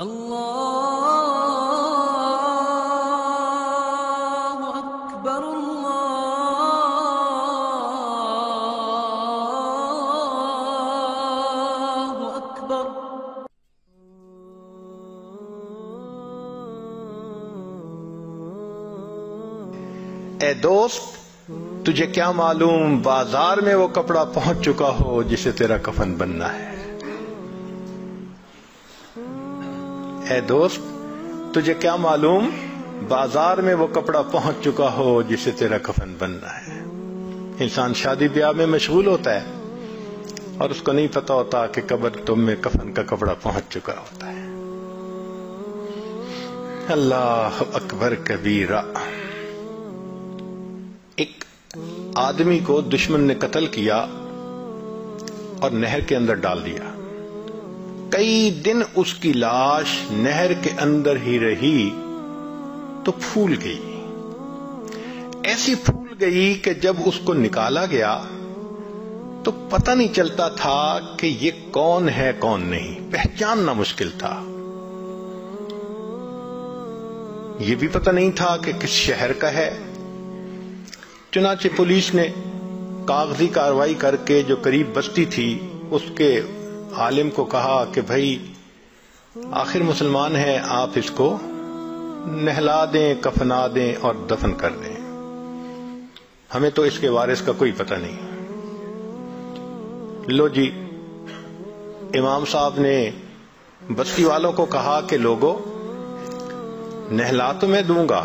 اللہ اکبر اللہ اکبر۔ اے دوست، تجھے کیا معلوم بازار میں وہ کپڑا پہنچ چکا ہو جسے تیرا کفن بننا ہے۔ اے دوست، تجھے کیا معلوم بازار میں وہ کپڑا پہنچ چکا ہو جسے تیرا کفن بننا ہے۔ انسان شادی بیاہ میں مشغول ہوتا ہے اور اس کو نہیں پتا ہوتا کہ قبر تم میں کفن کا کپڑا پہنچ چکا ہوتا ہے۔ اللہ اکبر کبیرہ۔ ایک آدمی کو دشمن نے قتل کیا اور نہر کے اندر ڈال دیا۔ کئی دن اس کی لاش نہر کے اندر ہی رہی تو پھول گئی، ایسی پھول گئی کہ جب اس کو نکالا گیا تو پتہ نہیں چلتا تھا کہ یہ کون ہے کون نہیں، پہچاننا مشکل تھا۔ یہ بھی پتہ نہیں تھا کہ کس شہر کا ہے۔ چنانچہ پولیس نے کاغذی کارروائی کر کے جو قریب بستی تھی اس کے عالم کو کہا کہ بھائی آخر مسلمان ہے، آپ اس کو نہلا دیں، کفنا دیں اور دفن کر دیں، ہمیں تو اس کے وارث کا کوئی پتہ نہیں۔ لو جی، امام صاحب نے بستی والوں کو کہا کہ لوگوں، نہلا تو میں دوں گا،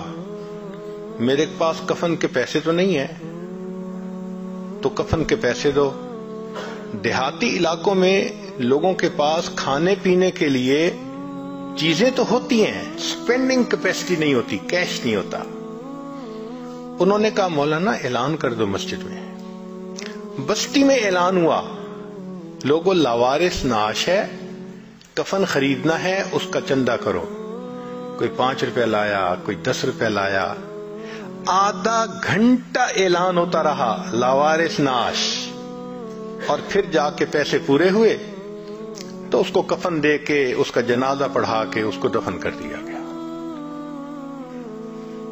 میرے پاس کفن کے پیسے تو نہیں ہیں، تو کفن کے پیسے دو۔ دیہاتی علاقوں میں لوگوں کے پاس کھانے پینے کے لیے چیزیں تو ہوتی ہیں، سپینڈنگ کیپیسٹی نہیں ہوتی، کیش نہیں ہوتا۔ انہوں نے کہا مولانا اعلان کر دو مسجد میں۔ بستی میں اعلان ہوا، لوگوں لاوارث نعش ہے، کفن خریدنا ہے، اس کا چندہ کرو۔ کوئی 5 روپے لایا، کوئی 10 روپے لایا۔ آدھا گھنٹہ اعلان ہوتا رہا لاوارث نعش، اور پھر جا کے پیسے پورے ہوئے تو اس کو کفن دے کے اس کا جنازہ پڑھا کے اس کو دفن کر دیا گیا۔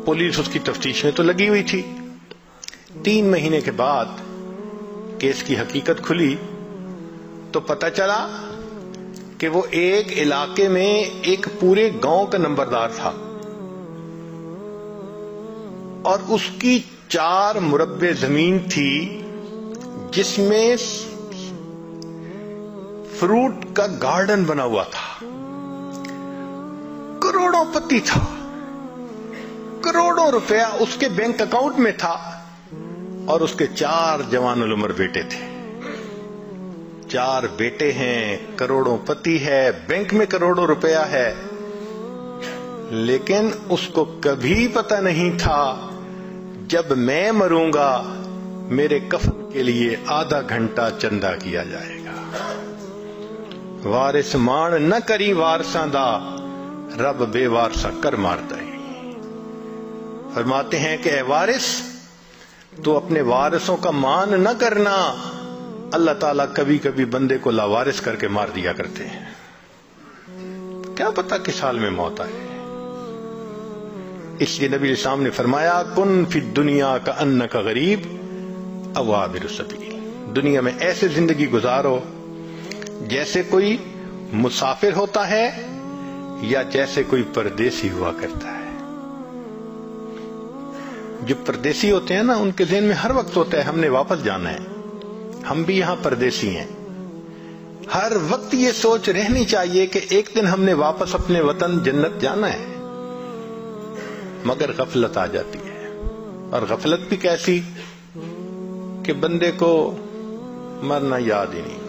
پولیس اس کی تفتیش میں تو لگی ہوئی تھی۔ 3 مہینے کے بعد کیس کی حقیقت کھلی تو پتہ چلا کہ وہ ایک علاقے میں ایک پورے گاؤں کا نمبردار تھا اور اس کی 4 مربع زمین تھی جس میں فروٹ کا گارڈن بنا ہوا تھا۔ کروڑوں پتی تھا، کروڑوں روپیہ اس کے بینک اکاؤنٹ میں تھا، اور اس کے 4 جوان العمر بیٹے تھے۔ 4 بیٹے ہیں، کروڑوں پتی ہے، بینک میں کروڑوں روپیہ ہے، لیکن اس کو کبھی پتہ نہیں تھا جب میں مروں گا میرے کفن کے لیے آدھا گھنٹہ چندہ کیا جائے گا۔ وارث مان نہ کری وارثاں دا، رب بے وارثا کر مارتا ہے۔ فرماتے ہیں کہ اے وارث، تو اپنے وارثوں کا مان نہ کرنا، اللہ تعالیٰ کبھی کبھی بندے کو لاوارث کر کے مار دیا کرتے ہیں، کیا پتہ کس حال میں موت آئے۔ اس لیے نبی اسلام نے فرمایا کن فی الدنیا کأنک غریب او عابر السبیل، دنیا میں ایسے زندگی گزارو جیسے کوئی مسافر ہوتا ہے یا جیسے کوئی پردیسی ہوا کرتا ہے۔ جو پردیسی ہوتے ہیں نا، ان کے ذہن میں ہر وقت ہوتا ہے ہم نے واپس جانا ہے، ہم بھی یہاں پردیسی ہیں۔ ہر وقت یہ سوچ رہنی چاہیے کہ ایک دن ہم نے واپس اپنے وطن جنت جانا ہے، مگر غفلت آ جاتی ہے، اور غفلت بھی کیسی کہ بندے کو مرنا یاد ہی نہیں۔